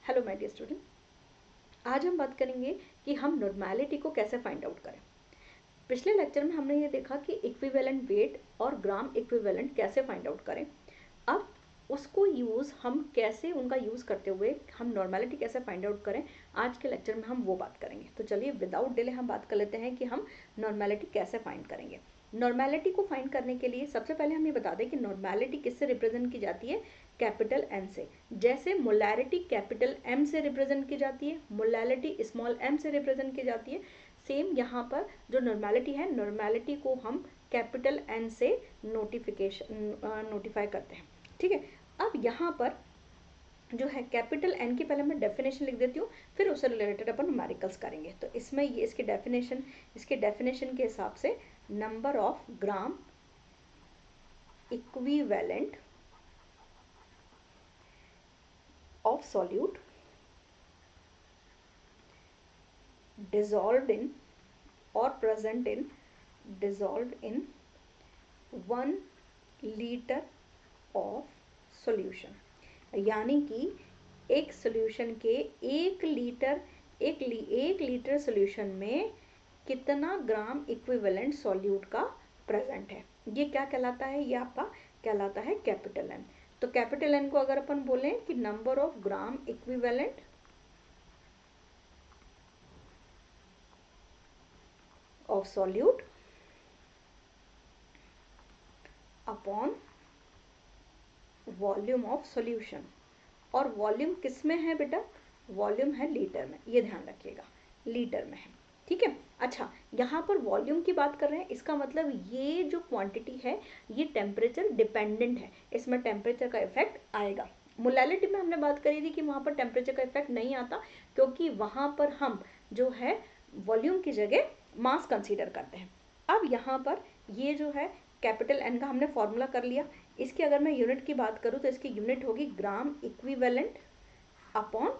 Hello my dear student, आज हम बात करेंगे कि हम नॉर्मेलिटी को कैसे फाइंड आउट करें। पिछले लेक्चर में हमने ये देखा कि इक्विवेलेंट वेट और ग्राम इक्विवेलेंट कैसे फाइंड आउट करें। अब उसको हम कैसे उनका यूज़ करते हुए हम नॉर्मेलिटी कैसे फाइंड आउट करें, आज के लेक्चर में हम वो बात करेंगे। तो चलिए विदाउट डिले हम बात कर लेते हैं कि हम नॉर्मेलिटी कैसे फाइंड करेंगे। नॉर्मेलिटी को फाइंड करने के लिए सबसे पहले हम ये बता दें कि नॉर्मेलिटी किससे रिप्रेजेंट की जाती है, कैपिटल एन से। जैसे मोलैरिटी कैपिटल एम से रिप्रेजेंट की जाती है, मोलैलिटी स्मॉल एम से रिप्रेजेंट की जाती है। सेम यहाँ पर जो नॉर्मेलिटी है, नॉर्मेलिटी को हम कैपिटल एन से नोटिफाई करते हैं। ठीक है, अब यहाँ पर जो है कैपिटल एन की पहले मैं डेफिनेशन लिख देती हूँ, फिर उससे रिलेटेड अपन न्यूमेरिकल्स करेंगे। तो इसमें ये इसके डेफिनेशन के हिसाब से number of gram equivalent of solute dissolved in or present in dissolved in 1 liter of solution, यानी कि एक सोल्यूशन के एक लीटर सोल्यूशन में कितना ग्राम इक्विवेलेंट सॉल्यूट का प्रेजेंट है, ये क्या कहलाता है, ये आपका कहलाता है कैपिटल एन। तो कैपिटल एन को अगर अपन बोलें कि number of gram equivalent of solute upon volume of solution, और वॉल्यूम किस में है बेटा, वॉल्यूम है लीटर में, ये ध्यान रखिएगा लीटर में है। ठीक है, अच्छा यहाँ पर वॉल्यूम की बात कर रहे हैं, इसका मतलब ये जो क्वांटिटी है ये टेम्परेचर डिपेंडेंट है, इसमें टेम्परेचर का इफेक्ट आएगा। मोलैलिटी में हमने बात करी थी कि वहाँ पर टेम्परेचर का इफेक्ट नहीं आता, क्योंकि वहाँ पर हम जो है वॉल्यूम की जगह मास कंसीडर करते हैं। अब यहाँ पर ये जो है कैपिटल एन का हमने फॉर्मूला कर लिया, इसकी अगर मैं यूनिट की बात करूँ तो इसकी यूनिट होगी ग्राम इक्विवेलेंट अपॉन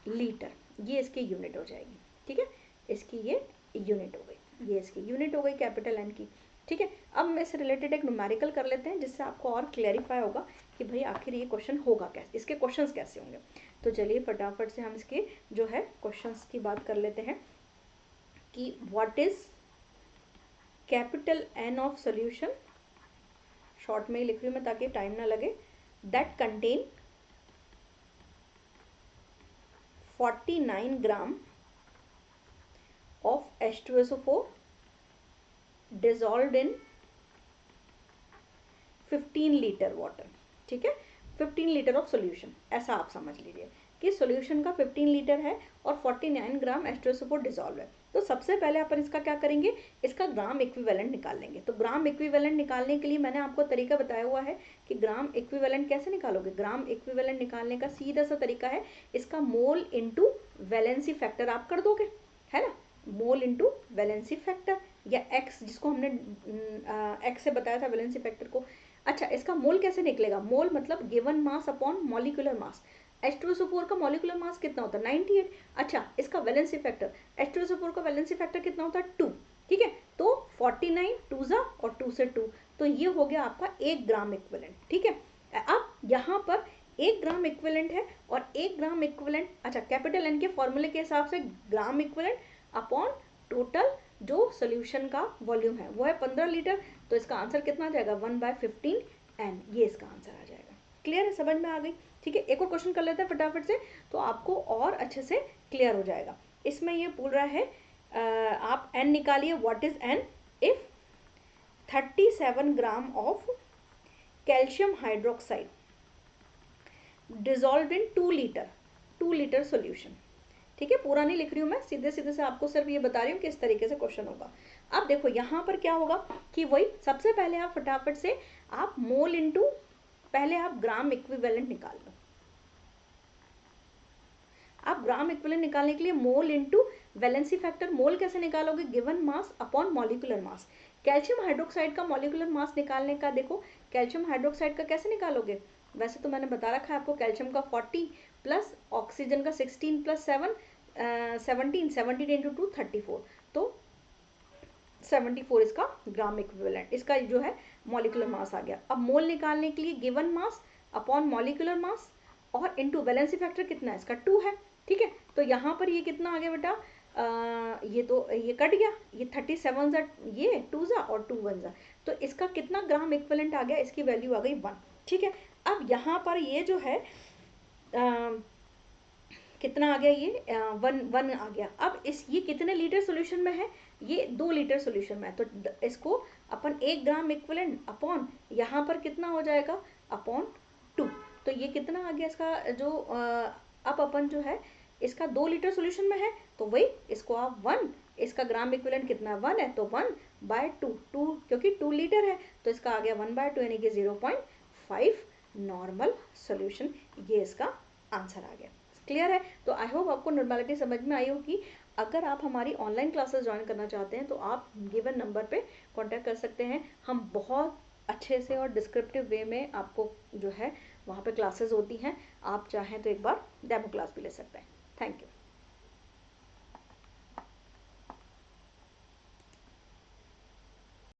लीटर, ये इसकी यूनिट हो जाएगी। ठीक है, इसकी ये यूनिट हो गई, ये इसकी यूनिट हो गई कैपिटल एन की। ठीक है, अब मैं इससे रिलेटेड एक न्यूमेरिकल कर लेते हैं जिससे आपको और क्लैरिफाई होगा कि भाई आखिर ये क्वेश्चन होगा कैसे, इसके क्वेश्चंस कैसे होंगे। तो चलिए फटाफट से हम इसके जो है क्वेश्चंस की बात कर लेते हैं कि what is capital N of solution, short में ही लिख रही हूँ मैं ताकि टाइम ना लगे, that contain 49 gram of H2SO4 dissolved in 15 litre water. ठीक है, 15 लीटर ऑफ सोल्यूशन, ऐसा आप समझ लीजिए कि सोल्यूशन का 15 लीटर है और 49 ग्राम H2SO4 डिजॉल्व है। तो सबसे पहले अपन इसका क्या करेंगे, इसका ग्राम इक्विवेलेंट निकाल लेंगे। तो ग्राम इक्विवेलेंट निकालने के लिए मैंने आपको तरीका बताया हुआ है कि ग्राम इक्विवेलेंट कैसे निकालोगे। ग्राम इक्विवेलेंट निकालने का सीधा सा तरीका है, इसका मोल इंटू वैलेंसी फैक्टर आप कर दोगे, है ना, मोल इंटू वैलेंसी फैक्टर या एक्स, जिसको हमने एक्स से बताया था वैलेंसी फैक्टर को। अच्छा, इसका मोल कैसे निकलेगा, मोल मतलब given mass upon molecular mass. H2SO4 का मॉलिक्यूलर मास कितना होता है 98। अच्छा, इसका वैलेंसी फैक्टर, H2SO4 का वैलेंसी फैक्टर कितना होता है 2। ठीक है, तो 49 2 जा और 2 से 2, तो ये हो गया आपका 1 ग्राम इक्विवेलेंट। ठीक है, अब यहाँ पर 1 ग्राम इक्विवेलेंट है और 1 ग्राम इक्विवेलेंट, अच्छा कैपिटल एन के फॉर्मूले के हिसाब से ग्राम इक्विवेलेंट अपॉन टोटल जो सोल्यूशन का वॉल्यूम है वो है 15 लीटर, तो इसका आंसर कितना आ जाएगा 1/15 एन, ये इसका आंसर आ जाएगा। क्लियर है, समझ में आ गई। ठीक है, एक और क्वेश्चन कर लेते हैं फटाफट से, तो आपको और अच्छे से क्लियर हो जाएगा। इसमें ये बोल रहा है आप एन निकालिए, what is an if 37 gram of calcium hydroxide dissolve in 2 litre solution. ठीक है, पूरा नहीं लिख रही हूँ मैं, सीधे सीधे से आपको सिर्फ ये बता रही हूँ कि इस तरीके से क्वेश्चन होगा। अब देखो यहाँ पर क्या होगा कि वही सबसे पहले आप फटाफट से आप मोल इंटू, पहले आप ग्राम इक्विवेलेंट निकाल लो। आप ग्राम इक्विवेलेंट निकालने के लिए मोल इंटू वैलेंसी फैक्टर, मोल कैसे निकालोगे, given mass upon molecular mass. Calcium hydroxide का मॉलिक्यूलर मास निकालने का, देखो कैल्शियम हाइड्रोक्साइड का कैसे निकालोगे, वैसे तो मैंने बता रखा है आपको, कैल्शियम का 40 प्लस ऑक्सीजन का 16 प्लस 7 17 इंटू 2 34, तो 74 इसका ग्राम इक्विवेलेंट, इसका जो है मॉलिक्यूलर मास आ गया। अब मोल निकालने के लिए given mass upon molecular mass, और इनटू वैलेंसी फैक्टर कितना है इसका 2 है, ठीक है। तो यहाँ पर ये कितना आ गया बेटा, ये तो ये कट गया, ये 37 ज़ा, ये 2 ज़ा और 2 1 ज़ा, तो इसका कितना ग्राम इक्विवेलेंट आ गया, इसकी वैल्यू आ गई 1, ठीक है। अब यहाँ पर ये जो है कितना आ गया, ये 1 आ गया। अब ये कितने लीटर सोल्यूशन में है, ये 2 लीटर सोल्यूशन में है, तो इसको अपन 1 ग्राम इक्विवेलेंट अपॉन यहाँ पर कितना हो जाएगा अपॉन 2, तो ये कितना आ गया इसका जो अब अपन जो है इसका 2 लीटर सोल्यूशन में है, तो वही इसको आप 1, इसका ग्राम इक्विवेलेंट कितना 1 है, तो 1/2 क्योंकि 2 लीटर है, तो इसका आ गया 1/2 यानी कि 0.5 नॉर्मल सोल्यूशन, ये इसका आंसर आ गया। क्लियर है। तो आई होप आपको नॉर्मलिटी समझ में आई होगी। अगर आप हमारी ऑनलाइन क्लासेस ज्वाइन करना चाहते हैं तो आप गिवन नंबर पे कांटेक्ट कर सकते हैं, हम बहुत अच्छे से और डिस्क्रिप्टिव वे में आपको जो है वहाँ पे क्लासेस होती हैं, आप चाहें तो एक बार डेमो क्लास भी ले सकते हैं। Thank you.